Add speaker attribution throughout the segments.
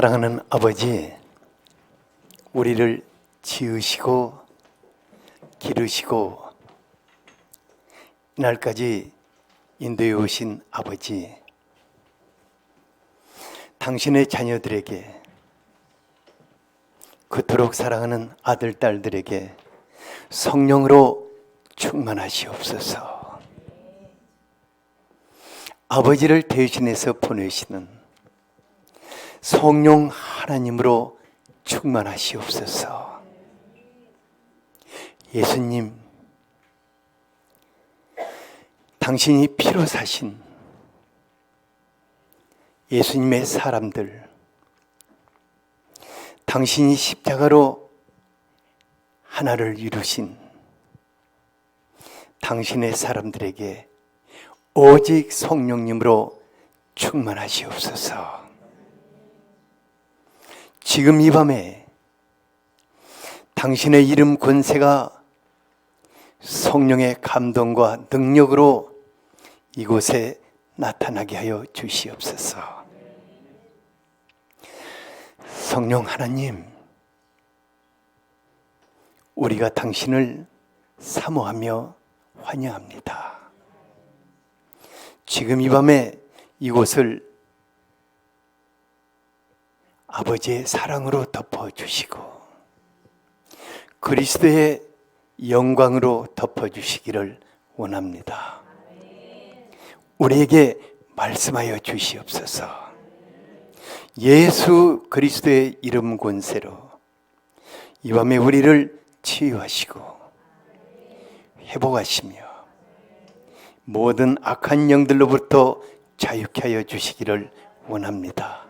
Speaker 1: 사랑하는 아버지, 우리를 지으시고 기르시고 이날까지 인도해 오신 아버지, 당신의 자녀들에게, 그토록 사랑하는 아들, 딸들에게 성령으로 충만하시옵소서. 아버지를 대신해서 보내시는 성령 하나님으로 충만하시옵소서. 예수님, 당신이 피로 사신 예수님의 사람들, 당신이 십자가로 하나를 이루신 당신의 사람들에게 오직 성령님으로 충만하시옵소서. 지금 이 밤에 당신의 이름 권세가 성령의 감동과 능력으로 이곳에 나타나게 하여 주시옵소서. 성령 하나님, 우리가 당신을 사모하며 환영합니다. 지금 이 밤에 이곳을 아버지의 사랑으로 덮어주시고 그리스도의 영광으로 덮어주시기를 원합니다. 우리에게 말씀하여 주시옵소서. 예수 그리스도의 이름 권세로 이 밤에 우리를 치유하시고 회복하시며 모든 악한 영들로부터 자유케 하여 주시기를 원합니다.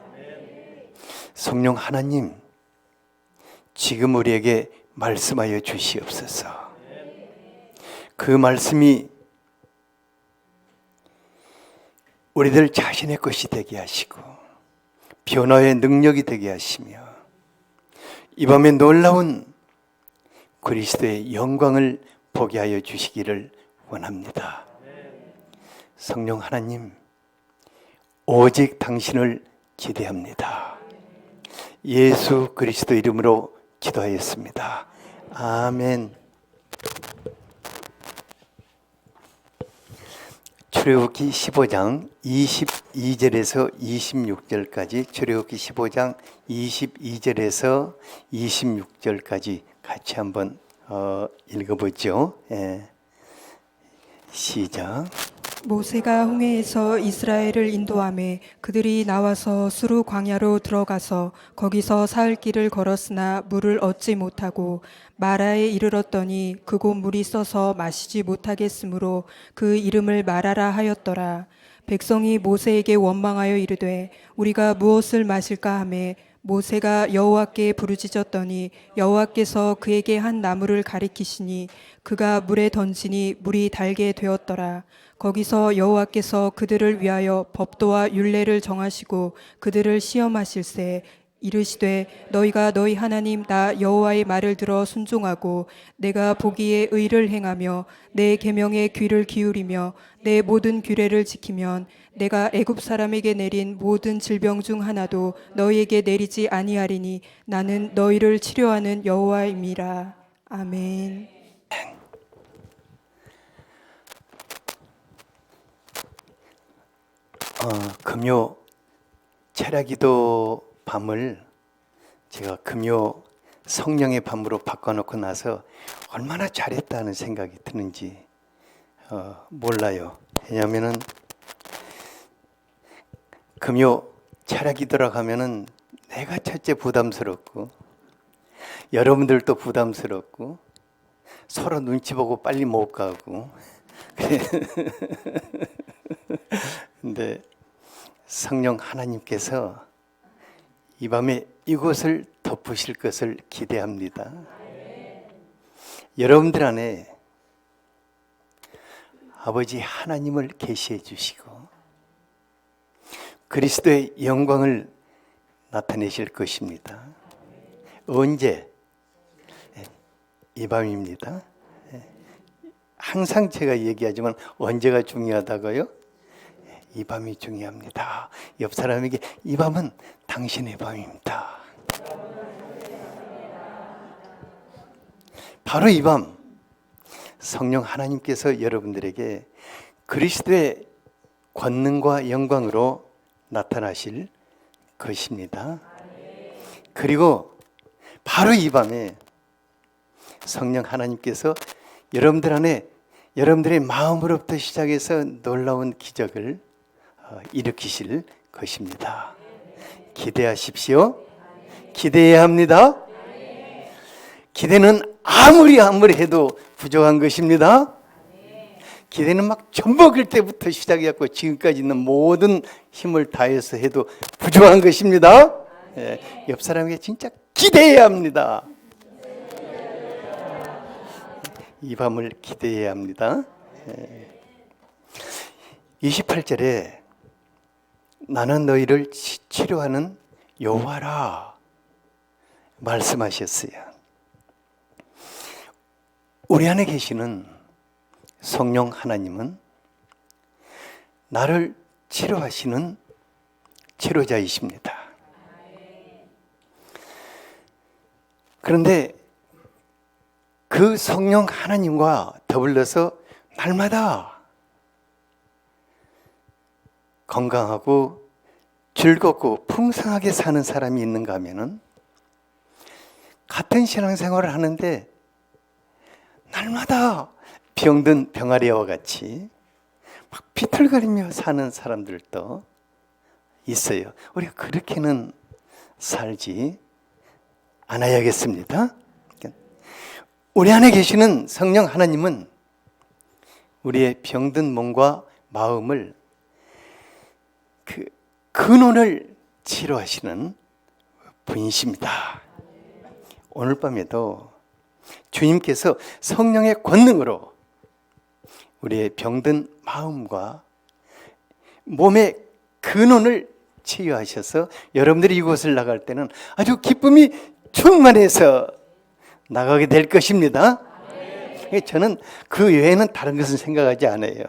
Speaker 1: 성령 하나님, 지금 우리에게 말씀하여 주시옵소서. 그 말씀이 우리들 자신의 것이 되게 하시고 변화의 능력이 되게 하시며 이 밤에 놀라운 그리스도의 영광을 보게 하여 주시기를 원합니다. 성령 하나님, 오직 당신을 기대합니다. 예수 그리스도 이름으로 기도하였습니다. 아멘. 출애굽기 15장 22절에서 26절까지, 출애굽기 15장 22절에서 26절까지 같이 한번 읽어보죠. 시작.
Speaker 2: 모세가 홍해에서 이스라엘을 인도하매 그들이 나와서 수르 광야로 들어가서 거기서 사흘 길을 걸었으나 물을 얻지 못하고 마라에 이르렀더니 그곳 물이 써서 마시지 못하겠으므로 그 이름을 마라라 하였더라. 백성이 모세에게 원망하여 이르되 우리가 무엇을 마실까 하매 모세가 여호와께 부르짖었더니 여호와께서 그에게 한 나무를 가리키시니 그가 물에 던지니 물이 달게 되었더라. 거기서 여호와께서 그들을 위하여 법도와 율례를 정하시고 그들을 시험하실세 이르시되 너희가 너희 하나님 나 여호와의 말을 들어 순종하고 내가 보기에 의를 행하며 내 계명에 귀를 기울이며 내 모든 규례를 지키면 내가 애굽 사람에게 내린 모든 질병 중 하나도 너희에게 내리지 아니하리니 나는 너희를 치료하는 여호와임이라. 아멘.
Speaker 1: 금요 철야기도 밤을 제가 금요 성령의 밤으로 바꿔놓고 나서 얼마나 잘했다는 생각이 드는지 몰라요. 왜냐하면은 금요 철야기도라 하면은 내가 첫째 부담스럽고 여러분들도 부담스럽고 서로 눈치 보고 빨리 못 가고 근데 성령 하나님께서 이 밤에 이곳을 덮으실 것을 기대합니다. 여러분들 안에 아버지 하나님을 계시해 주시고 그리스도의 영광을 나타내실 것입니다. 언제? 이 밤입니다. 항상 제가 얘기하지만 언제가 중요하다고요? 이 밤이 중요합니다. 옆 사람에게 이 밤은 당신의 밤입니다. 바로 이 밤 성령 하나님께서 여러분들에게 그리스도의 권능과 영광으로 나타나실 것입니다. 그리고 바로 이 밤에 성령 하나님께서 여러분들 안에 여러분들의 마음으로부터 시작해서 놀라운 기적을 일으키실 것입니다. 기대하십시오. 기대해야 합니다. 기대는 아무리 해도 부족한 것입니다. 기대는 막 젖먹을 때부터 시작해갖고 지금까지 있는 모든 힘을 다해서 해도 부족한 것입니다. 옆 사람에게 진짜 기대해야 합니다. 이 밤을 기대해야 합니다. 28절에 나는 너희를 치료하는 여호와라 말씀하셨어요. 우리 안에 계시는 성령 하나님은 나를 치료하시는 치료자이십니다. 그런데 그 성령 하나님과 더불어서 날마다 건강하고 즐겁고 풍성하게 사는 사람이 있는가 하면은 같은 신앙생활을 하는데 날마다 병든 병아리와 같이 막 비틀거리며 사는 사람들도 있어요. 우리가 그렇게는 살지 않아야겠습니다. 우리 안에 계시는 성령 하나님은 우리의 병든 몸과 마음을 그 근원을 치료하시는 분이십니다. 오늘 밤에도 주님께서 성령의 권능으로 우리의 병든 마음과 몸의 근원을 치유하셔서 여러분들이 이곳을 나갈 때는 아주 기쁨이 충만해서 나가게 될 것입니다. 저는 그 외에는 다른 것은 생각하지 않아요.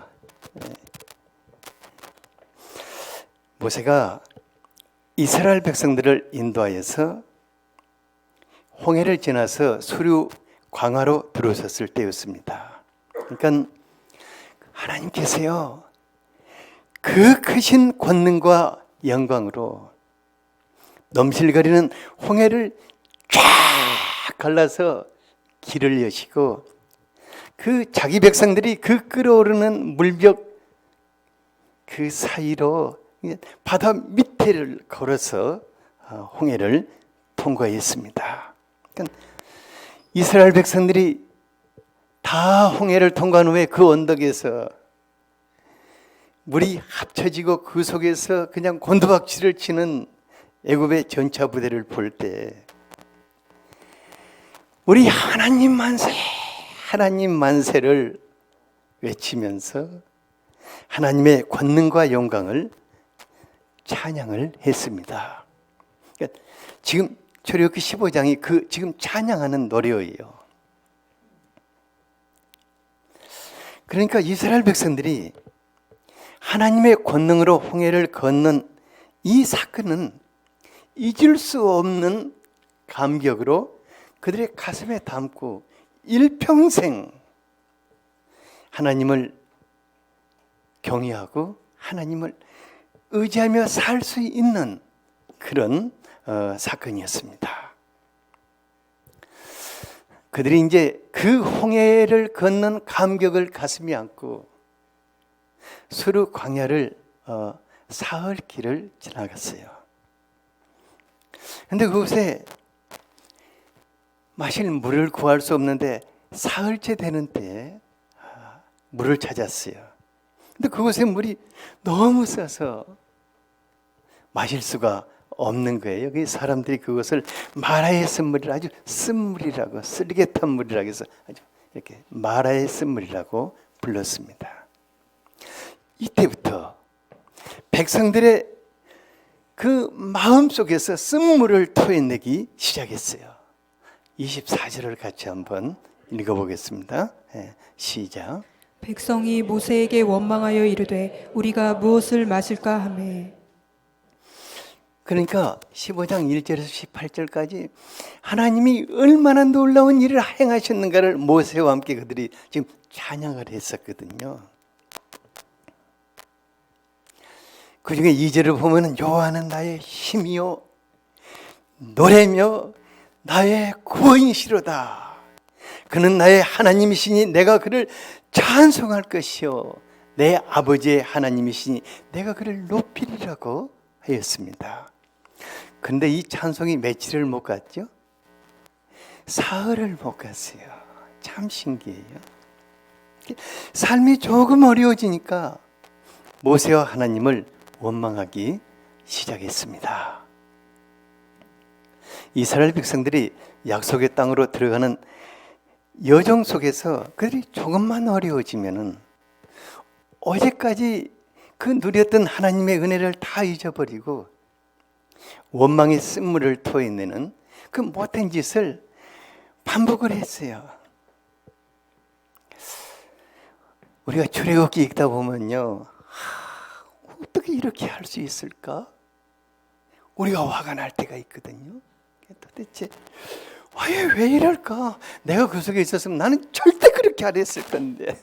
Speaker 1: 모세가 이스라엘 백성들을 인도하여서 홍해를 지나서 수류 광야로 들어섰을 때였습니다. 그러니까 하나님께서요 그 크신 권능과 영광으로 넘실거리는 홍해를 쫙 갈라서 길을 여시고 그 자기 백성들이 그 끓어오르는 물벽 그 사이로 바다 밑에를 걸어서 홍해를 통과했습니다. 그러니까 이스라엘 백성들이 다 홍해를 통과한 후에 그 언덕에서 물이 합쳐지고 그 속에서 그냥 곤두박질을 치는 애굽의 전차 부대를 볼 때 우리 하나님 만세, 하나님 만세를 외치면서 하나님의 권능과 영광을 찬양을 했습니다. 그러니까 지금 출애굽기 15장이 그 지금 찬양하는 노래예요. 그러니까 이스라엘 백성들이 하나님의 권능으로 홍해를 건넌 이 사건은 잊을 수 없는 감격으로 그들의 가슴에 담고 일평생 하나님을 경외하고 하나님을 의지하며 살 수 있는 그런 사건이었습니다. 그들이 이제 그 홍해를 건넌 감격을 가슴에 안고 수르 광야를 사흘 길을 지나갔어요. 그런데 그곳에 마실 물을 구할 수 없는데 사흘째 되는 때에 물을 찾았어요. 근데 그곳에 물이 너무 써서 마실 수가 없는 거예요. 그 사람들이 그것을 마라의 쓴물이라 아주 쓴물이라고 쓰리get한 물이라고 해서 아주 이렇게 마라의 쓴물이라고 불렀습니다. 이때부터 백성들의 그 마음 속에서 쓴물을 토해내기 시작했어요. 24절을 같이 한번 읽어보겠습니다. 시작.
Speaker 2: 백성이 모세에게 원망하여 이르되 우리가 무엇을 마실까 하매
Speaker 1: 그러니까 15장 1절에서 18절까지 하나님이 얼마나 놀라운 일을 행하셨는가를 모세와 함께 그들이 지금 찬양을 했었거든요. 그 중에 2절을 보면 여호와는 나의 힘이요 노래며 나의 구원이시로다. 그는 나의 하나님이시니 내가 그를 찬송할 것이요 내 아버지의 하나님이시니 내가 그를 높이리라고 하였습니다. 그런데 이 찬송이 며칠을 못 갔죠? 사흘을 못 갔어요. 참 신기해요. 삶이 조금 어려워지니까 모세와 하나님을 원망하기 시작했습니다. 이스라엘 백성들이 약속의 땅으로 들어가는 여정 속에서 그들이 조금만 어려워지면은 어제까지 그 누렸던 하나님의 은혜를 다 잊어버리고 원망의 쓴물을 토해내는 그 못된 짓을 반복을 했어요. 우리가 출애굽기 읽다 보면요, 어떻게 이렇게 할 수 있을까? 우리가 화가 날 때가 있거든요. 도대체 왜 이럴까? 내가 그 속에 있었으면 나는 절대 그렇게 안 했을 건데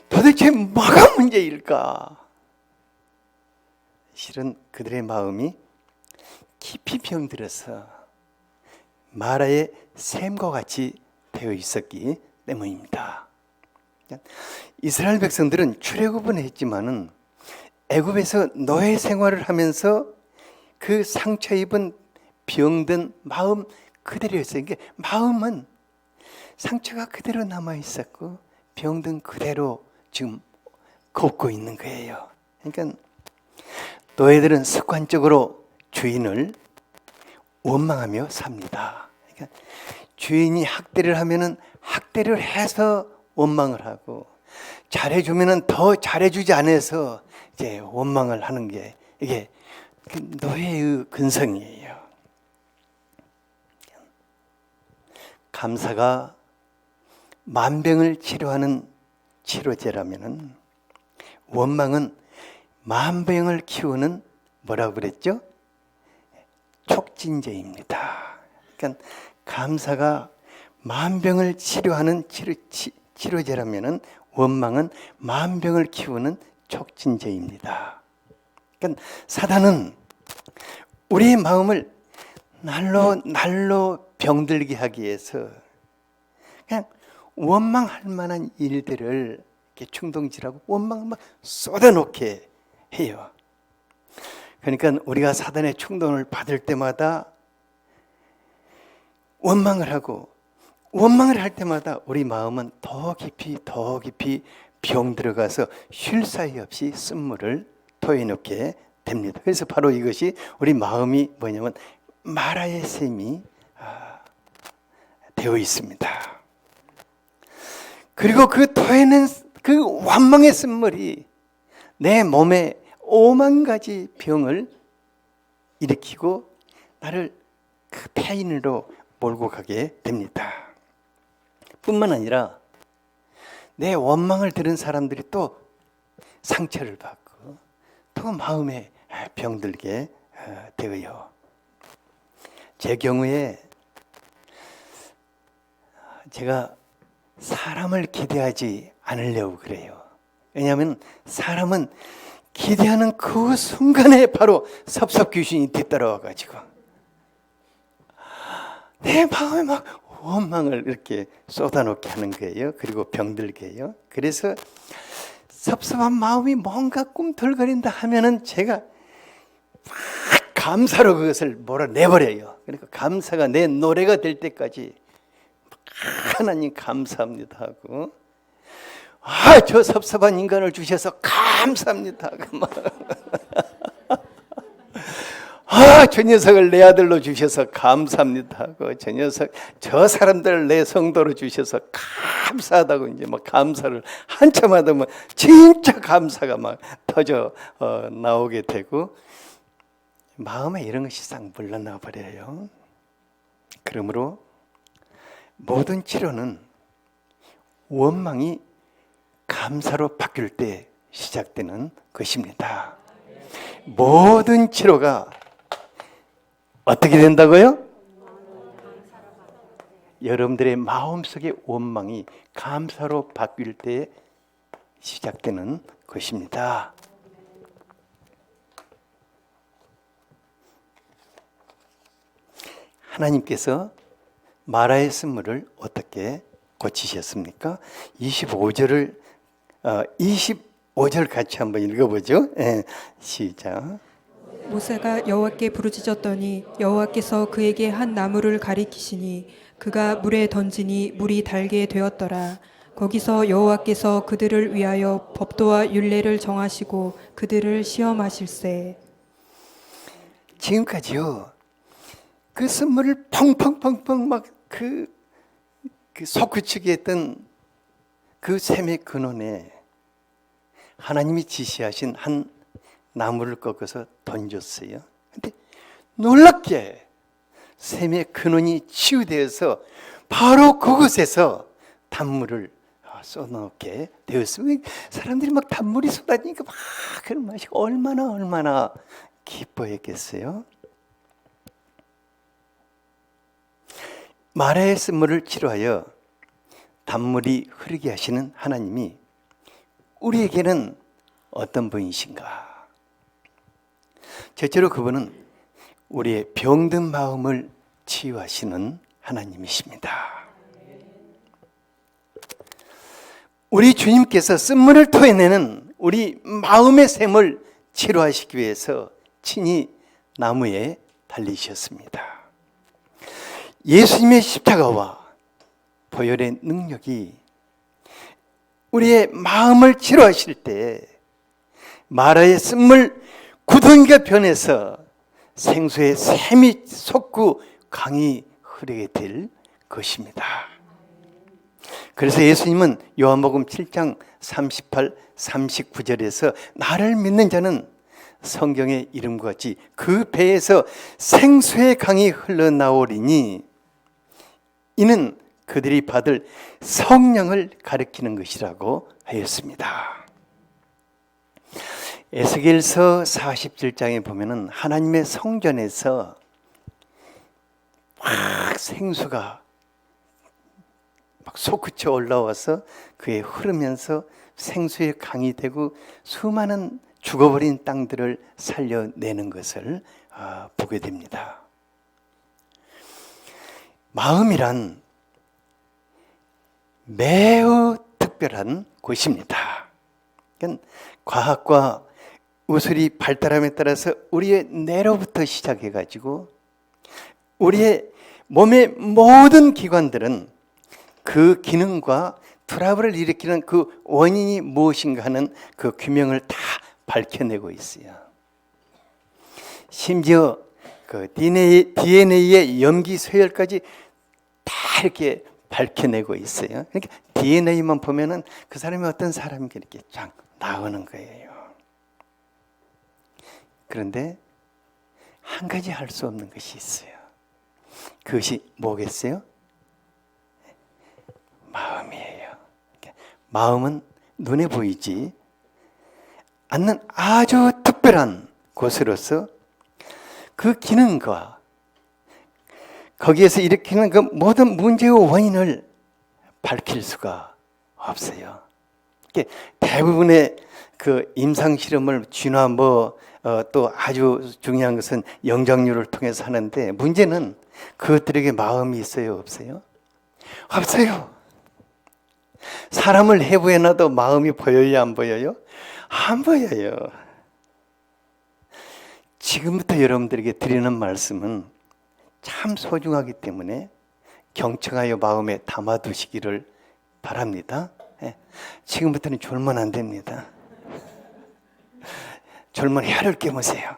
Speaker 1: 도대체 뭐가 문제일까? 실은 그들의 마음이 깊이 병들어서 마라의 샘과 같이 되어 있었기 때문입니다. 이스라엘 백성들은 출애굽은 했지만은 애굽에서 노예 생활을 하면서 그 상처 입은 병든 마음 그대로였어요. 그러니까 마음은 상처가 그대로 남아 있었고 병든 그대로 지금 걷고 있는 거예요. 그러니까 노예들은 습관적으로 주인을 원망하며 삽니다. 그러니까 주인이 학대를 하면은 학대를 해서 원망을 하고 잘해주면은 더 잘해주지 않아서 이제 원망을 하는 게 이게 노예의 근성이에요. 감사가 만병을 치료하는 치료제라면은 원망은 만병을 키우는 뭐라고 그랬죠? 촉진제입니다. 그러니까 감사가 만병을 치료하는 치료제라면은 원망은 만병을 키우는 촉진제입니다. 그러니까 사단은 우리의 마음을 날로 병들게 하기 위해서 그냥 원망할 만한 일들을 이렇게 충동질하고 원망을 막 쏟아놓게 해요. 그러니까 우리가 사단의 충동을 받을 때마다 원망을 하고 원망을 할 때마다 우리 마음은 더 깊이 병들어가서 쉴 사이 없이 쓴물을 토해놓게 됩니다. 그래서 바로 이것이 우리 마음이 뭐냐면 마라의 샘이 되어 있습니다. 그리고 그 토해낸 그 원망의 쓴물이 내 몸에 5만 가지 병을 일으키고 나를 그 폐인으로 몰고 가게 됩니다. 뿐만 아니라 내 원망을 들은 사람들이 또 상처를 받고 또 마음에 병들게 되어요. 제 경우에 제가 사람을 기대하지 않으려고 그래요. 왜냐하면 사람은 기대하는 그 순간에 바로 섭섭 귀신이 뒤따라와가지고 내 마음에 막 원망을 이렇게 쏟아놓게 하는 거예요. 그리고 병들게 해요. 그래서 섭섭한 마음이 뭔가 꿈틀거린다 하면은 제가 막 감사로 그것을 몰아내버려요. 그러니까 감사가 내 노래가 될 때까지 하나님 감사합니다 하고 저 섭섭한 인간을 주셔서 감사합니다 하고 막 저 녀석을 내 아들로 주셔서 감사합니다 하고 저 사람들을 내 성도로 주셔서 감사하다고 이제 막 감사를 한참 하다 보면 진짜 감사가 막 터져 나오게 되고 마음에 이런 것이 싹 물러나 버려요. 그러므로 모든 치료는 원망이 감사로 바뀔 때 시작되는 것입니다. 모든 치료가 어떻게 된다고요? 여러분들의 마음속의 원망이 감사로 바뀔 때 시작되는 것입니다. 하나님께서 마라의 쓴물을 어떻게 고치셨습니까? 25절 같이 한번 읽어보죠. 시작.
Speaker 2: 모세가 여호와께 부르짖었더니 여호와께서 그에게 한 나무를 가리키시니 그가 물에 던지니 물이 달게 되었더라. 거기서 여호와께서 그들을 위하여 법도와 율례를 정하시고 그들을 시험하실세.
Speaker 1: 지금까지요, 그 쓴물을 펑펑펑펑 막 그 솟구치게 했던 그 샘의 근원에 하나님이 지시하신 한 나무를 꺾어서 던졌어요. 근데 놀랍게 샘의 근원이 치유되어서 바로 그곳에서 단물을 쏟아놓게 되었습니다. 사람들이 막 단물이 쏟아지니까 막 그런 맛이 얼마나 기뻐했겠어요. 마라의 쓴물을 치료하여 단물이 흐르게 하시는 하나님이 우리에게는 어떤 분이신가? 첫째로 그분은 우리의 병든 마음을 치유하시는 하나님이십니다. 우리 주님께서 쓴물을 토해내는 우리 마음의 샘을 치료하시기 위해서 친히 나무에 달리셨습니다. 예수님의 십자가와 보혈의 능력이 우리의 마음을 치료하실 때 마라의 쓴물 구덩이가 변해서 생수의 샘이 솟고 강이 흐르게 될 것입니다. 그래서 예수님은 요한복음 7장 38, 39절에서 나를 믿는 자는 성경의 이름과 같이 그 배에서 생수의 강이 흘러나오리니 이는 그들이 받을 성령을 가리키는 것이라고 하였습니다. 에스겔서 47장에 보면은 하나님의 성전에서 막 생수가 막 솟구쳐 올라와서 그에 흐르면서 생수의 강이 되고 수많은 죽어버린 땅들을 살려내는 것을 보게 됩니다. 마음이란 매우 특별한 곳입니다. 그러니까 과학과 의술이 발달함에 따라서 우리의 뇌로부터 시작해가지고 우리의 몸의 모든 기관들은 그 기능과 트러블을 일으키는 그 원인이 무엇인가 하는 그 규명을 다 밝혀내고 있어요. 심지어 그 DNA의 염기 서열까지 다 이렇게 밝혀내고 있어요. 그러니까 DNA만 보면은 그 사람이 어떤 사람인가 이렇게 쫙 나오는 거예요. 그런데 한 가지 할 수 없는 것이 있어요. 그것이 뭐겠어요? 마음이에요. 마음은 눈에 보이지 않는 아주 특별한 곳으로서 그 기능과 거기에서 일으키는 그 모든 문제의 원인을 밝힐 수가 없어요. 대부분의 그 임상 실험을 쥐나 또 아주 중요한 것은 영장류를 통해서 하는데 문제는 그것들에게 마음이 있어요, 없어요? 없어요. 사람을 해부해놔도 마음이 보여요, 안 보여요? 안 보여요. 지금부터 여러분들에게 드리는 말씀은 참 소중하기 때문에 경청하여 마음에 담아두시기를 바랍니다. 지금부터는 졸면 안 됩니다. 졸면 혀를 깨무세요.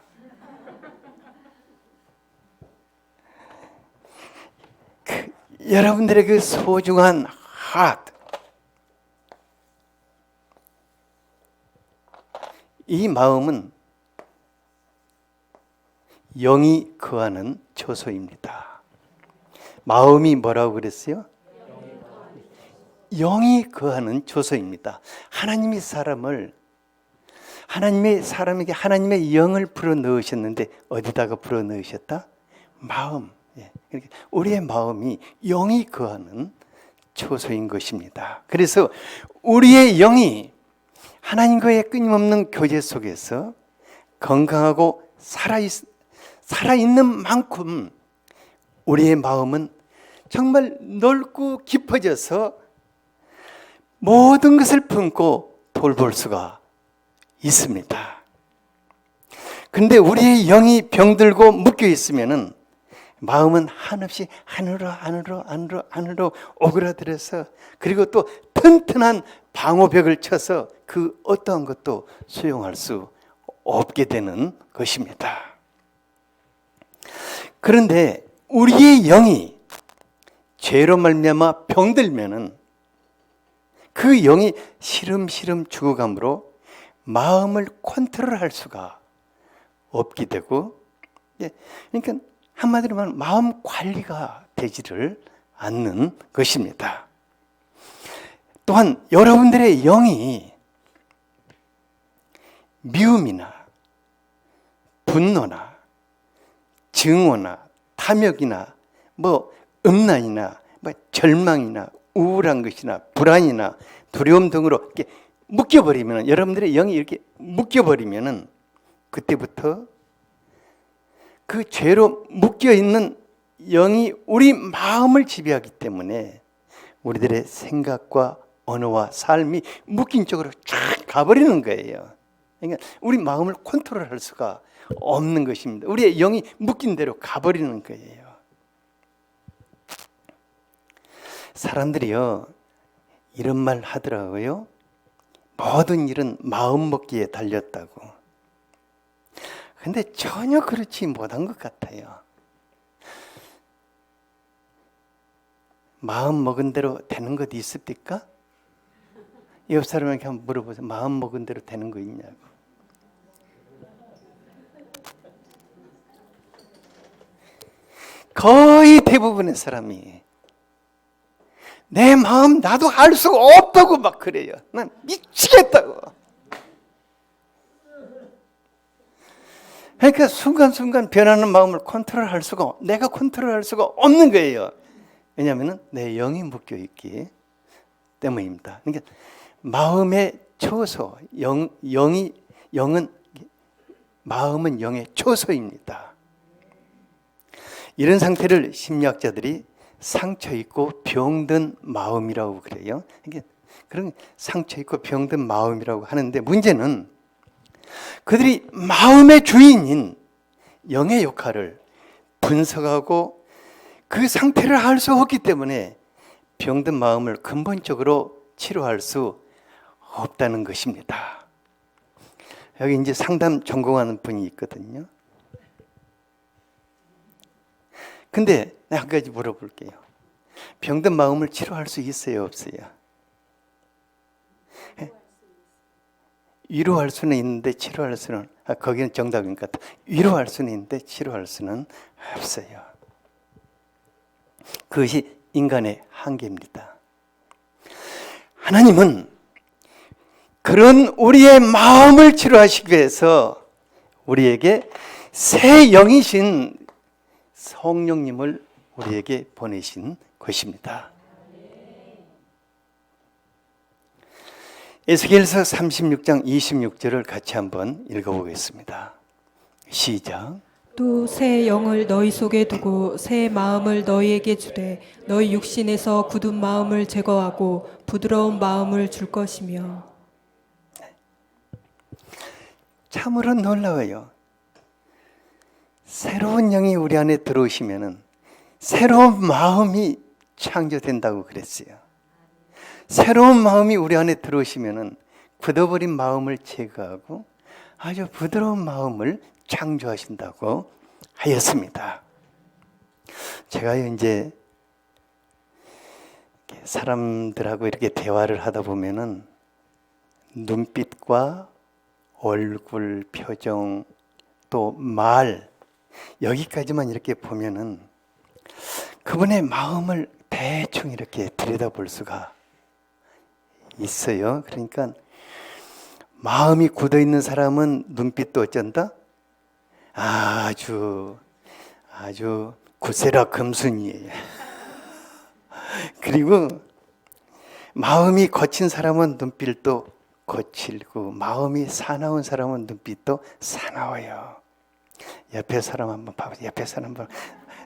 Speaker 1: 여러분들의 그 소중한 하트, 이 마음은 영이 거하는 처소입니다. 마음이 뭐라고 그랬어요? 영이 거하는 조소입니다. 하나님의 사람에게 하나님의 영을 불어 넣으셨는데 어디다가 불어 넣으셨다? 마음. 그러니까 우리의 마음이 영이 거하는 초소인 것입니다. 그래서 우리의 영이 하나님과의 끊임없는 교제 속에서 건강하고 살아있는 만큼 우리의 마음은 정말 넓고 깊어져서 모든 것을 품고 돌볼 수가 있습니다. 그런데 우리의 영이 병들고 묶여 있으면은 마음은 한없이 안으로 오그라들어서 그리고 또 튼튼한 방호벽을 쳐서 그 어떠한 것도 수용할 수 없게 되는 것입니다. 그런데 우리의 영이 죄로 말미암아 병들면은 그 영이 시름시름 죽어감으로 마음을 컨트롤할 수가 없게 되고, 그러니까 한마디로 말하면 마음 관리가 되지를 않는 것입니다. 또한 여러분들의 영이 미움이나 분노나 증오나 탐욕이나 음란이나 절망이나 우울한 것이나 불안이나 두려움 등으로 이렇게 묶여버리면, 여러분들의 영이 이렇게 묶여버리면은 그때부터 그 죄로 묶여있는 영이 우리 마음을 지배하기 때문에 우리들의 생각과 언어와 삶이 묶인 쪽으로 쫙 가버리는 거예요. 그러니까 우리 마음을 컨트롤할 수가 없는 것입니다. 우리의 영이 묶인 대로 가버리는 거예요. 사람들이요, 이런 말 하더라고요. 모든 일은 마음 먹기에 달렸다고. 근데 전혀 그렇지 못한 것 같아요. 마음 먹은 대로 되는 것 있습니까? 옆 사람에게 한번 물어보세요. 마음 먹은 대로 되는 거 있냐고. 거의 대부분의 사람이 내 마음 나도 알 수가 없다고 막 그래요. 난 미치겠다고. 그러니까 순간순간 변하는 마음을 내가 컨트롤할 수가 없는 거예요. 왜냐하면 내 영이 묶여 있기 때문입니다. 그러니까 마음의 초소, 마음은 영의 초소입니다. 이런 상태를 심리학자들이 상처 있고 병든 마음이라고 그래요. 그러니까 그런 상처 있고 병든 마음이라고 하는데, 문제는 그들이 마음의 주인인 영의 역할을 분석하고 그 상태를 알 수 없기 때문에 병든 마음을 근본적으로 치료할 수 없다는 것입니다. 여기 이제 상담 전공하는 분이 있거든요. 근데 한 가지 물어볼게요. 병든 마음을 치료할 수 있어요, 없어요? 위로할 수는 있는데 치료할 수는, 거기는 정답인 것 같아. 위로할 수는 있는데 치료할 수는 없어요. 그것이 인간의 한계입니다. 하나님은 그런 우리의 마음을 치료하시기 위해서 우리에게 새 영이신 성령님을 우리에게 보내신 것입니다. 에스겔서 36장 26절을 같이 한번 읽어보겠습니다. 시작.
Speaker 2: 또 새 영을 너희 속에 두고 새 마음을 너희에게 주되 너희 육신에서 굳은 마음을 제거하고 부드러운 마음을 줄 것이며.
Speaker 1: 참으로 놀라워요. 새로운 영이 우리 안에 들어오시면은 새로운 마음이 창조된다고 그랬어요. 새로운 마음이 우리 안에 들어오시면은 굳어버린 마음을 제거하고 아주 부드러운 마음을 창조하신다고 하였습니다. 제가 이제 사람들하고 이렇게 대화를 하다 보면은 눈빛과 얼굴 표정 또 말 여기까지만 이렇게 보면은 그분의 마음을 대충 이렇게 들여다볼 수가 있어요. 그러니까 마음이 굳어 있는 사람은 눈빛도 어쩐다? 아주 구세라 금순이에요. 그리고 마음이 거친 사람은 눈빛도 거칠고 마음이 사나운 사람은 눈빛도 사나워요. 옆에 사람 한번 봐보세요. 옆에 사람 한번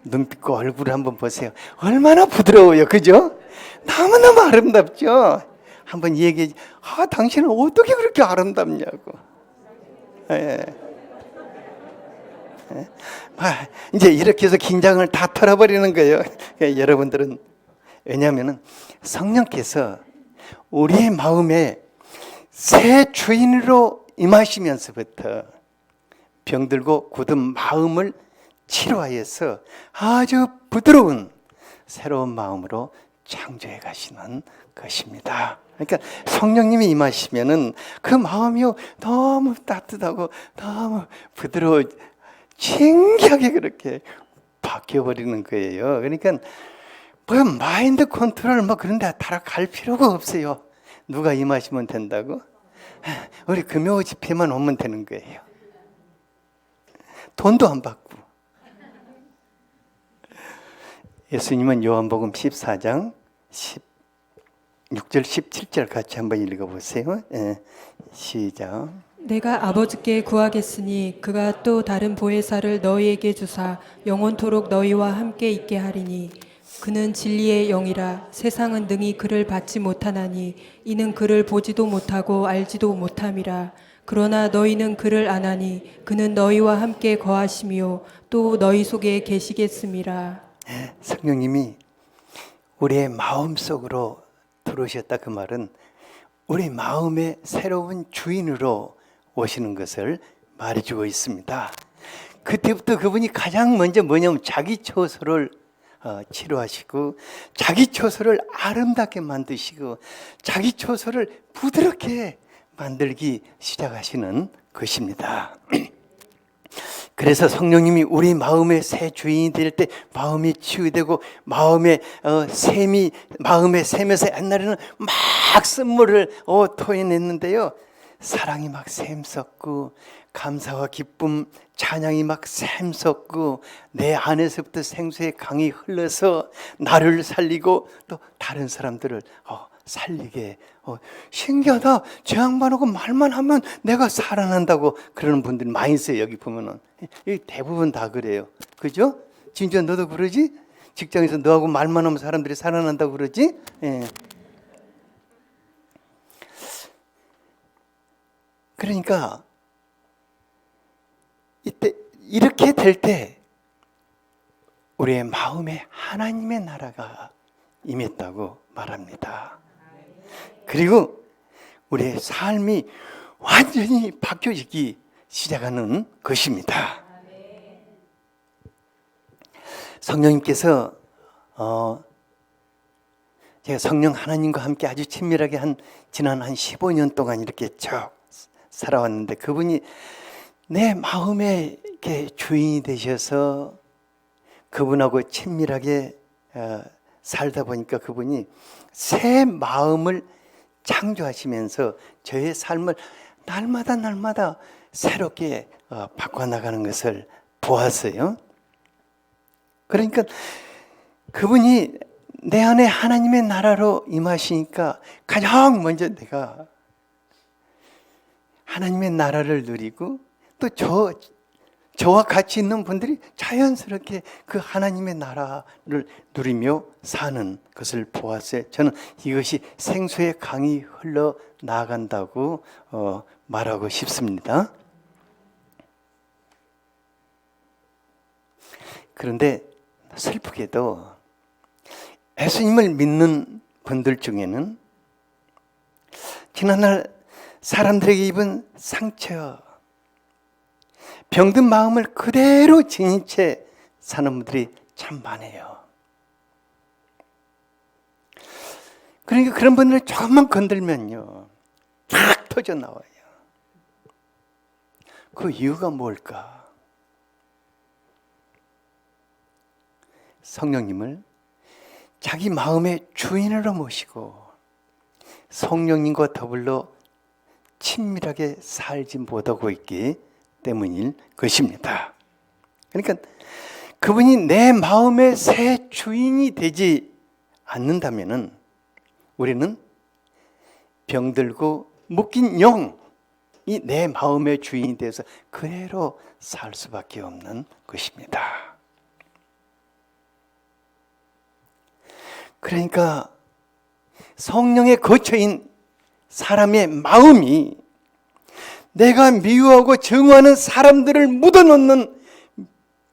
Speaker 1: 눈빛과 얼굴을 한번 보세요. 얼마나 부드러워요. 그죠? 너무너무 아름답죠? 한번 얘기해. 당신은 어떻게 그렇게 아름답냐고. 예. 예. 이제 이렇게 해서 긴장을 다 털어버리는 거예요. 여러분들은 왜냐하면 성령께서 우리의 마음에 새 주인으로 임하시면서부터 병들고 굳은 마음을 치료하여서 아주 부드러운 새로운 마음으로 창조해 가시는 것입니다. 그러니까 성령님이 임하시면은 그 마음이 너무 따뜻하고 너무 부드러워 신기하게 그렇게 바뀌어 버리는 거예요. 그러니까 뭐 마인드 컨트롤 뭐 그런 데 따라 갈 필요가 없어요. 누가 임하시면 된다고? 우리 금요 집회만 오면 되는 거예요. 돈도 안 받고. 예수님은 요한복음 14장 16절 17절 같이 한번 읽어보세요. 시작.
Speaker 2: 내가 아버지께 구하겠으니 그가 또 다른 보혜사를 너희에게 주사 영원토록 너희와 함께 있게 하리니 그는 진리의 영이라. 세상은 능히 그를 받지 못하나니 이는 그를 보지도 못하고 알지도 못함이라. 그러나 너희는 그를 아나니 그는 너희와 함께 거하시며 또 너희 속에 계시겠음이라.
Speaker 1: 성령님이 우리의 마음속으로 들어오셨다. 그 말은 우리 마음의 새로운 주인으로 오시는 것을 말해주고 있습니다. 그때부터 그분이 가장 먼저 뭐냐면 자기 처소를 치료하시고 자기 처소를 아름답게 만드시고 자기 처소를 부드럽게 만들기 시작하시는 것입니다. 그래서 성령님이 우리 마음의 새 주인이 될 때 마음이 치유되고 마음의 샘에서 옛날에는 막 쓴물을 토해냈는데요. 사랑이 막 샘솟고 감사와 기쁨, 찬양이 막 샘솟고 내 안에서부터 생수의 강이 흘러서 나를 살리고 또 다른 사람들을 살리게. 신기하다. 저 양반하고 말만 하면 내가 살아난다고 그러는 분들이 많이 있어요. 여기 보면은 대부분 다 그래요. 그죠? 진짜 너도 그러지? 직장에서 너하고 말만 하면 사람들이 살아난다고 그러지? 예. 그러니까 이때 이렇게 될 때 우리의 마음에 하나님의 나라가 임했다고 말합니다. 그리고 우리의 삶이 완전히 바뀌어지기 시작하는 것입니다. 성령님께서 제가 성령 하나님과 함께 아주 친밀하게 지난 15년 동안 이렇게 쭉 살아왔는데 그분이 내 마음의 이렇게 주인이 되셔서 그분하고 친밀하게 살다 보니까 그분이 새 마음을 창조하시면서 저의 삶을 날마다 새롭게 바꿔나가는 것을 보았어요. 그러니까 그분이 내 안에 하나님의 나라로 임하시니까 가장 먼저 내가 하나님의 나라를 누리고 또 저와 같이 있는 분들이 자연스럽게 그 하나님의 나라를 누리며 사는 것을 보았어요. 저는 이것이 생수의 강이 흘러 나간다고 말하고 싶습니다. 그런데 슬프게도 예수님을 믿는 분들 중에는 지난날 사람들에게 입은 상처, 병든 마음을 그대로 지닌 채 사는 분들이 참 많아요. 그러니까 그런 분들을 조금만 건들면요 탁 터져 나와요. 그 이유가 뭘까? 성령님을 자기 마음의 주인으로 모시고 성령님과 더불어 친밀하게 살지 못하고 있기 때문일 것입니다. 그러니까 그분이 내 마음의 새 주인이 되지 않는다면 우리는 병들고 묶인 영이 내 마음의 주인이 돼서 그대로 살 수밖에 없는 것입니다. 그러니까 성령의 거처인 사람의 마음이 내가 미워하고 정하는 사람들을 묻어놓는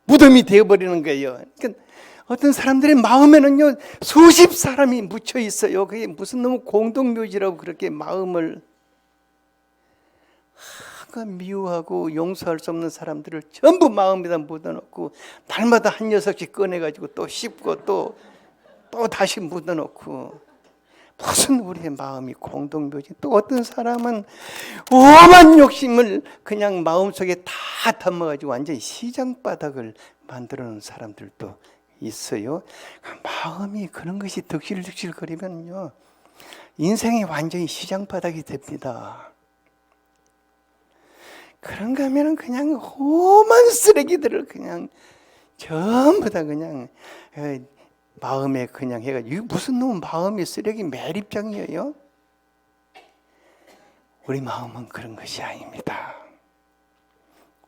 Speaker 1: 무덤이 되어버리는 거예요. 그러니까 어떤 사람들의 마음에는요 수십 사람이 묻혀 있어요. 그게 무슨 너무 공동묘지라고 그렇게 마음을 미워하고 용서할 수 없는 사람들을 전부 마음에다 묻어놓고 날마다 한 녀석씩 꺼내가지고 또 씹고 또 다시 묻어놓고 무슨 우리의 마음이 공동묘지. 또 어떤 사람은 오만 욕심을 그냥 마음속에 다 담아가지고 완전히 시장바닥을 만들어 놓은 사람들도 있어요. 마음이 그런 것이 득실득실거리면요 인생이 완전히 시장바닥이 됩니다. 그런가 하면 그냥 오만 쓰레기들을 그냥 전부 다 그냥 마음에 그냥 해가지고 무슨 놈 마음이 쓰레기 매립장이에요? 우리 마음은 그런 것이 아닙니다.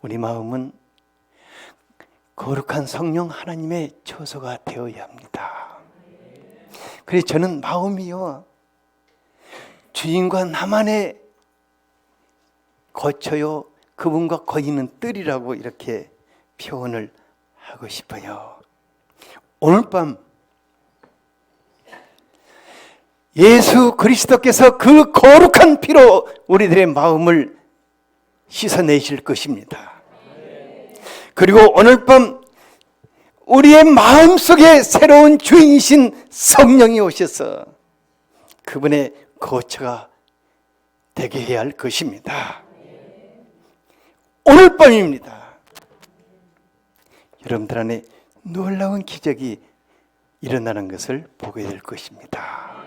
Speaker 1: 우리 마음은 거룩한 성령 하나님의 처소가 되어야 합니다. 그래서 저는 마음이요 주인과 나만의 거쳐요 그분과 거니는 뜰이라고 이렇게 표현을 하고 싶어요. 오늘 밤 예수 그리스도께서 그 거룩한 피로 우리들의 마음을 씻어내실 것입니다. 그리고 오늘 밤 우리의 마음속에 새로운 주인이신 성령이 오셔서 그분의 거처가 되게 해야 할 것입니다. 오늘 밤입니다. 여러분들 안에 놀라운 기적이 일어나는 것을 보게 될 것입니다.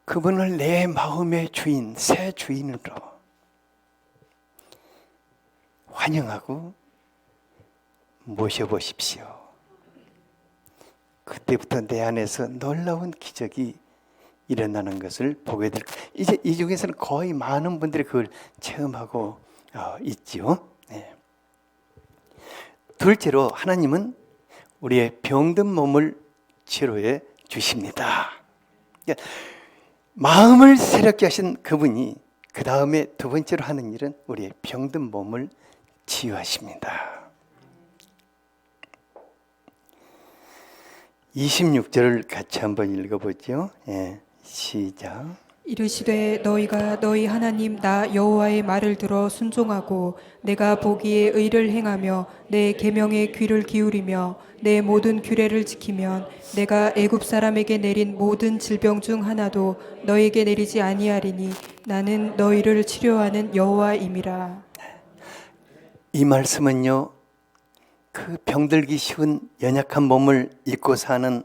Speaker 1: 그분을 내 마음의 주인, 새 주인으로 환영하고 모셔보십시오. 그때부터 내 안에서 놀라운 기적이 일어나는 것을 보게 될 거예요. 이제 이 중에서는 거의 많은 분들이 그걸 체험하고 있지요. 네. 둘째로 하나님은 우리의 병든 몸을 치료해 주십니다. 그러니까 마음을 새롭게 하신 그분이 그 다음에 두 번째로 하는 일은 우리의 병든 몸을 치유하십니다. 26절을 같이 한번 읽어보죠. 예, 시작.
Speaker 2: 이르시되 너희가 너희 하나님 나 여호와의 말을 들어 순종하고 내가 보기에 의를 행하며 내 계명에 귀를 기울이며 내 모든 규례를 지키면 내가 애굽 사람에게 내린 모든 질병 중 하나도 너에게 내리지 아니하리니 나는 너희를 치료하는 여호와임이라.
Speaker 1: 이 말씀은요 그 병들기 쉬운 연약한 몸을 입고 사는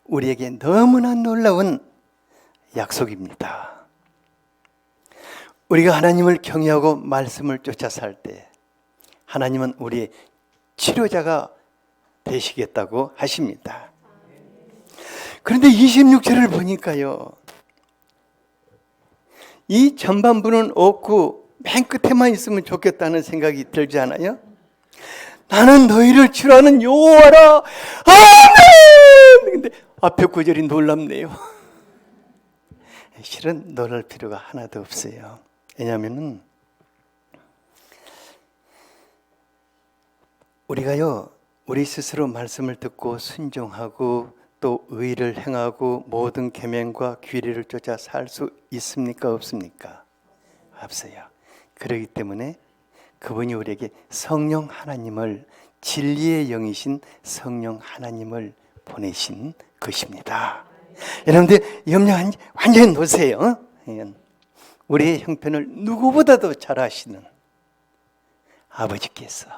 Speaker 1: 우리에게 너무나 놀라운 약속입니다. 우리가 하나님을 경외하고 말씀을 쫓아 살 때 하나님은 우리의 치료자가 되시겠다고 하십니다. 그런데 26절을 보니까요 이 전반부는 없고 맨 끝에만 있으면 좋겠다는 생각이 들지 않아요? 나는 너희를 치료하는 여호와라. 아멘. 근데 앞에 구절이 놀랍네요. 실은 놀랄 필요가 하나도 없어요. 왜냐하면 우리가요 우리 스스로 말씀을 듣고 순종하고 또 의를 행하고 모든 계명과 규례를 쫓아 살 수 있습니까? 없습니까? 없어요. 그렇기 때문에 그분이 우리에게 성령 하나님을 진리의 영이신 성령 하나님을 보내신 것입니다. 여러분들 염려 완전히 놓으세요. 우리의 형편을 누구보다도 잘 아시는 아버지께서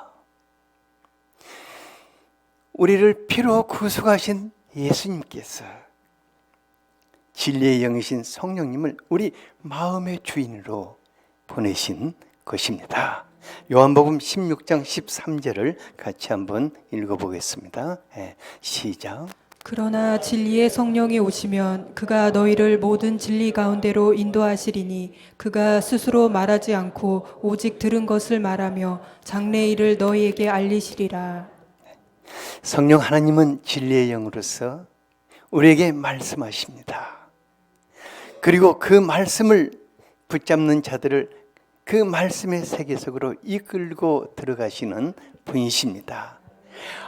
Speaker 1: 우리를 피로 구속하신 예수님께서 진리의 영이신 성령님을 우리 마음의 주인으로 보내신 것입니다. 요한복음 16장 13절을 같이 한번 읽어보겠습니다. 시작.
Speaker 2: 그러나 진리의 성령이 오시면 그가 너희를 모든 진리 가운데로 인도하시리니 그가 스스로 말하지 않고 오직 들은 것을 말하며 장래 일을 너희에게 알리시리라.
Speaker 1: 성령 하나님은 진리의 영으로서 우리에게 말씀하십니다. 그리고 그 말씀을 붙잡는 자들을 그 말씀의 세계 속으로 이끌고 들어가시는 분이십니다.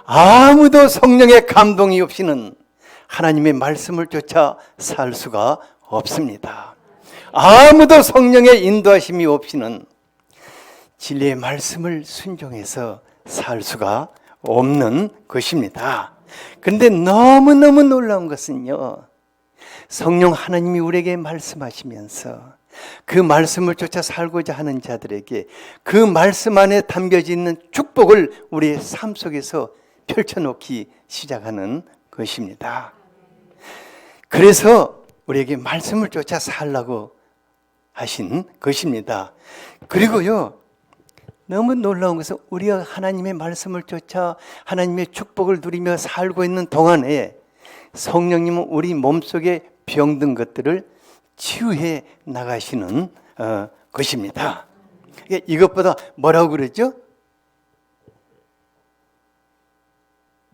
Speaker 1: 아무도 성령의 감동이 없이는 하나님의 말씀을 쫓아 살 수가 없습니다. 아무도 성령의 인도하심이 없이는 진리의 말씀을 순종해서 살 수가 없는 것입니다. 그런데 너무너무 놀라운 것은요, 성령 하나님이 우리에게 말씀하시면서 그 말씀을 쫓아 살고자 하는 자들에게 그 말씀 안에 담겨져 있는 축복을 우리의 삶 속에서 펼쳐놓기 시작하는 것입니다. 그래서 우리에게 말씀을 쫓아 살라고 하신 것입니다. 그리고요, 너무 놀라운 것은 우리가 하나님의 말씀을 쫓아 하나님의 축복을 누리며 살고 있는 동안에 성령님은 우리 몸속에 병든 것들을 치유해 나가시는 것입니다. 이것보다 뭐라고 그러죠?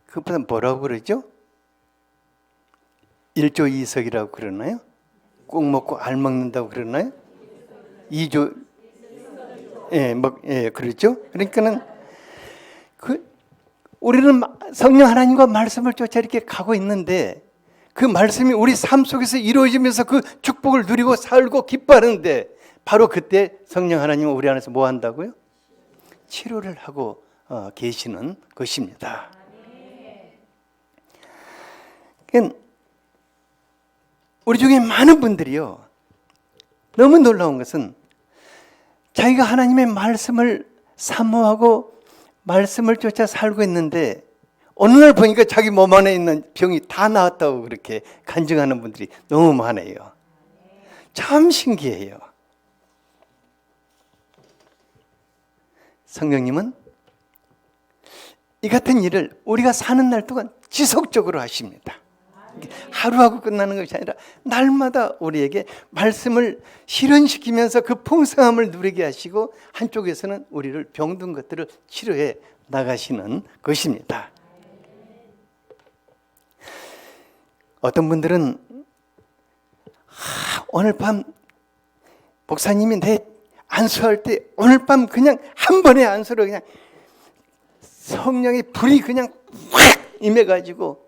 Speaker 1: 그것보다 뭐라고 그러죠? 1조 2석이라고 그러나요? 꼭 먹고 알 먹는다고 그러나요? 2조, 그렇죠? 그러니까는 우리는 성령 하나님과 말씀을 쫓아 이렇게 가고 있는데 그 말씀이 우리 삶 속에서 이루어지면서 그 축복을 누리고 살고 기뻐하는데 바로 그때 성령 하나님은 우리 안에서 뭐 한다고요? 치료를 하고 계시는 것입니다. 우리 중에 많은 분들이요, 너무 놀라운 것은 자기가 하나님의 말씀을 사모하고 말씀을 쫓아 살고 있는데 어느 날 보니까 자기 몸 안에 있는 병이 다 나았다고 그렇게 간증하는 분들이 너무 많아요. 참 신기해요. 성령님은 이 같은 일을 우리가 사는 날 동안 지속적으로 하십니다. 하루하고 끝나는 것이 아니라 날마다 우리에게 말씀을 실현시키면서 그 풍성함을 누리게 하시고 한쪽에서는 우리를 병든 것들을 치료해 나가시는 것입니다. 어떤 분들은 오늘 밤 목사님이 내 안수할 때 오늘 밤 그냥 한 번의 안수로 그냥 성령의 불이 그냥 확 임해가지고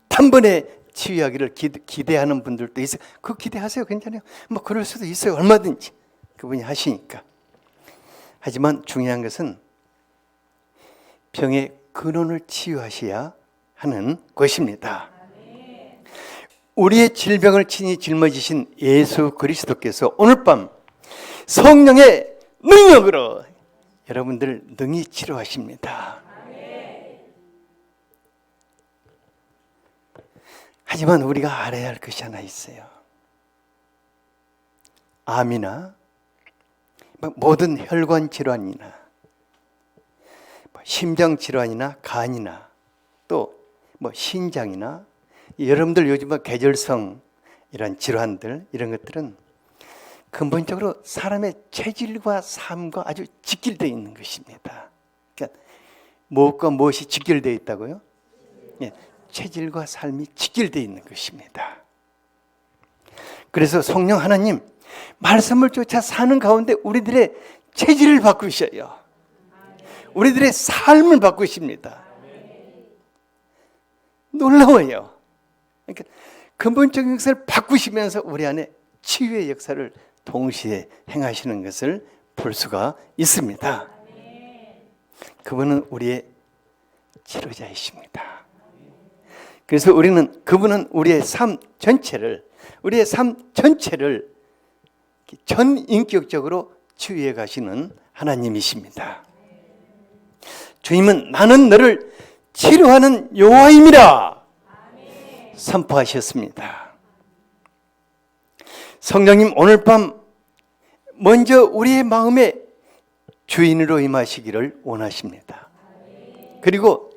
Speaker 1: 단번에 치유하기를 기대하는 분들도 있어요. 그거 기대하세요. 괜찮아요. 뭐 그럴 수도 있어요. 얼마든지 그분이 하시니까. 하지만 중요한 것은 병의 근원을 치유하셔야 하는 것입니다. 우리의 질병을 친히 짊어지신 예수 그리스도께서 오늘 밤 성령의 능력으로 여러분들 능히 치료하십니다. 하지만 우리가 알아야 할 것이 하나 있어요. 암이나 모든 혈관 질환이나 심장 질환이나 간이나 또 신장이나 여러분들 요즘 계절성 이런 질환들 이런 것들은 근본적으로 사람의 체질과 삶과 아주 직결되어 있는 것입니다. 그러니까 무엇과 무엇이 직결되어 있다고요? 체질과 삶이 직결되어 있는 것입니다. 그래서 성령 하나님 말씀을 쫓아 사는 가운데 우리들의 체질을 바꾸셔요. 우리들의 삶을 바꾸십니다. 놀라워요. 그러니까 근본적인 것을 바꾸시면서 우리 안에 치유의 역사를 동시에 행하시는 것을 볼 수가 있습니다. 그분은 우리의 치료자이십니다. 그래서 그분은 우리의 삶 전체를 전인격적으로 치유해 가시는 하나님이십니다. 주님은 나는 너를 치료하는 여호와임이라 선포하셨습니다. 성령님 오늘 밤 먼저 우리의 마음에 주인으로 임하시기를 원하십니다. 그리고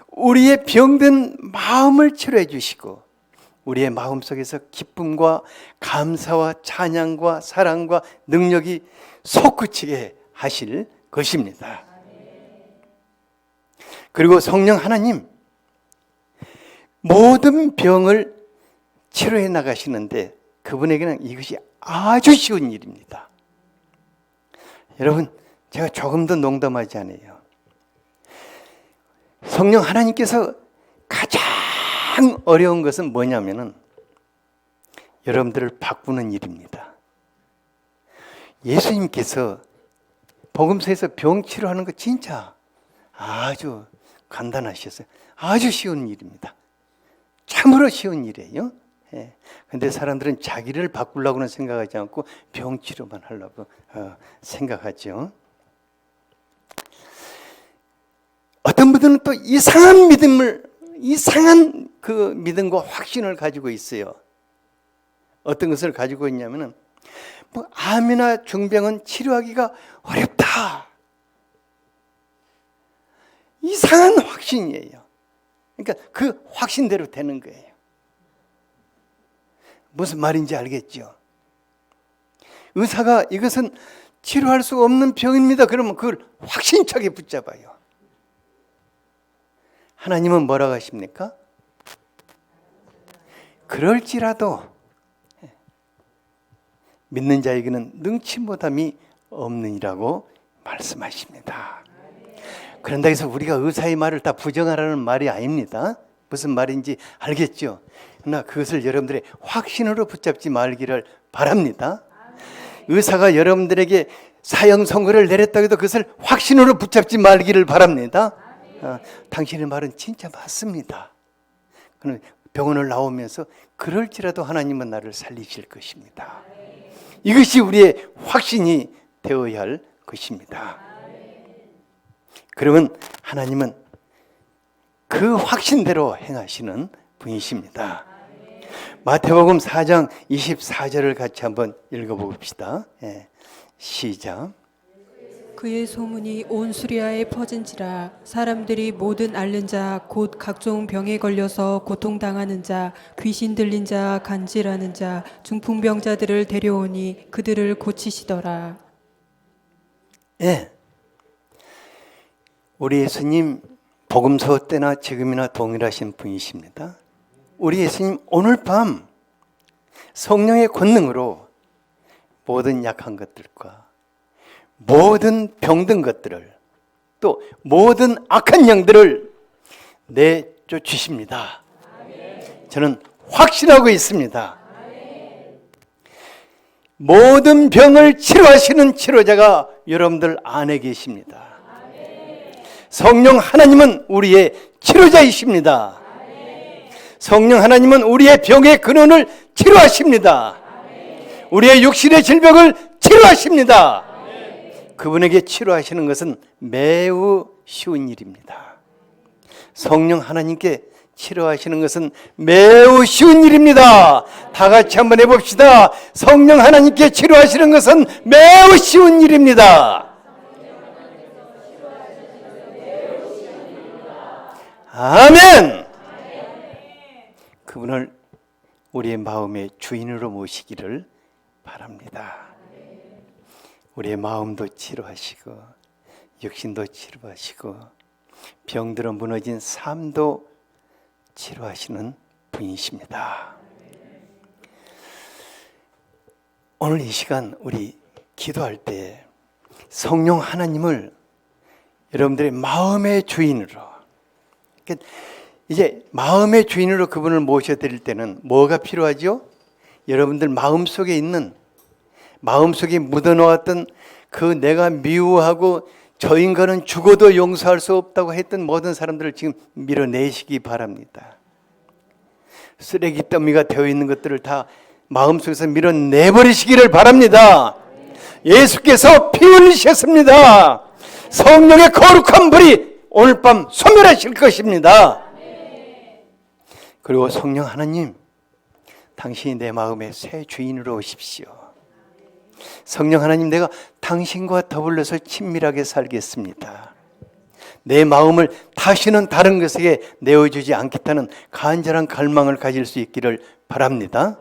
Speaker 1: 우리의 병든 마음을 치료해 주시고 우리의 마음속에서 기쁨과 감사와 찬양과 사랑과 능력이 솟구치게 하실 것입니다. 그리고 성령 하나님 모든 병을 치료해 나가시는데 그분에게는 이것이 아주 쉬운 일입니다. 여러분, 제가 조금도 농담하지 않아요. 성령 하나님께서 가장 어려운 것은 뭐냐면은 여러분들을 바꾸는 일입니다. 예수님께서 복음서에서 병 치료하는 거 진짜 아주 간단하셨어요. 아주 쉬운 일입니다. 참으로 쉬운 일이에요. 근데 사람들은 자기를 바꾸려고는 생각하지 않고 병 치료만 하려고 생각하죠. 어떤 분들은 또 이상한 그 믿음과 확신을 가지고 있어요. 어떤 것을 가지고 있냐면은 뭐 암이나 중병은 치료하기가 어렵다. 이상한 확신이에요. 그러니까 그 확신대로 되는 거예요. 무슨 말인지 알겠죠? 의사가 이것은 치료할 수 없는 병입니다. 그러면 그걸 확신차게 붙잡아요. 하나님은 뭐라고 하십니까? 그럴지라도 믿는 자에게는 능치 못함이 없느니라고 말씀하십니다. 그런다 해서 우리가 의사의 말을 다 부정하라는 말이 아닙니다. 무슨 말인지 알겠죠? 그러나 그것을 여러분들의 확신으로 붙잡지 말기를 바랍니다. 의사가 여러분들에게 사형 선고를 내렸다고 해도 그것을 확신으로 붙잡지 말기를 바랍니다. 당신의 말은 진짜 맞습니다. 그럼 병원을 나오면서 그럴지라도 하나님은 나를 살리실 것입니다. 이것이 우리의 확신이 되어야 할 것입니다. 그러면 하나님은 그 확신대로 행하시는 분이십니다. 마태복음 4장 24절을 같이 한번 읽어봅시다. 시작.
Speaker 2: 그의 소문이 온 수리아에 퍼진지라 사람들이 모든 앓는 자 곧 각종 병에 걸려서 고통당하는 자 귀신 들린 자 간질하는 자 중풍병자들을 데려오니 그들을 고치시더라.
Speaker 1: 우리 예수님 복음서 때나 지금이나 동일하신 분이십니다. 우리 예수님 오늘 밤 성령의 권능으로 모든 약한 것들과 모든 병든 것들을 또 모든 악한 영들을 내쫓으십니다. 저는 확신하고 있습니다. 모든 병을 치료하시는 치료자가 여러분들 안에 계십니다. 성령 하나님은 우리의 치료자이십니다. 성령 하나님은 우리의 병의 근원을 치료하십니다. 우리의 육신의 질병을 치료하십니다. 그분에게 치료하시는 것은 매우 쉬운 일입니다. 성령 하나님께 치료하시는 것은 매우 쉬운 일입니다. 다 같이 한번 해봅시다. 성령 하나님께 치료하시는 것은 매우 쉬운 일입니다. 아멘. 그분을 우리의 마음의 주인으로 모시기를 바랍니다. 우리의 마음도 치료하시고 육신도 치료하시고 병들어 무너진 삶도 치료하시는 분이십니다. 오늘 이 시간 우리 기도할 때 성령 하나님을 여러분들의 마음의 주인으로, 이제 마음의 주인으로 그분을 모셔드릴 때는 뭐가 필요하죠? 여러분들 마음속에 있는, 마음속에 묻어놓았던 그 내가 미워하고 저 인간은 죽어도 용서할 수 없다고 했던 모든 사람들을 지금 밀어내시기 바랍니다. 쓰레기 더미가 되어 있는 것들을 다 마음속에서 밀어내버리시기를 바랍니다. 예수께서 피 흘리셨습니다. 성령의 거룩한 불이 오늘 밤 소멸하실 것입니다. 그리고 성령 하나님, 당신이 내 마음의 새 주인으로 오십시오. 성령 하나님, 내가 당신과 더불어서 친밀하게 살겠습니다. 내 마음을 다시는 다른 것에게 내어주지 않겠다는 간절한 갈망을 가질 수 있기를 바랍니다.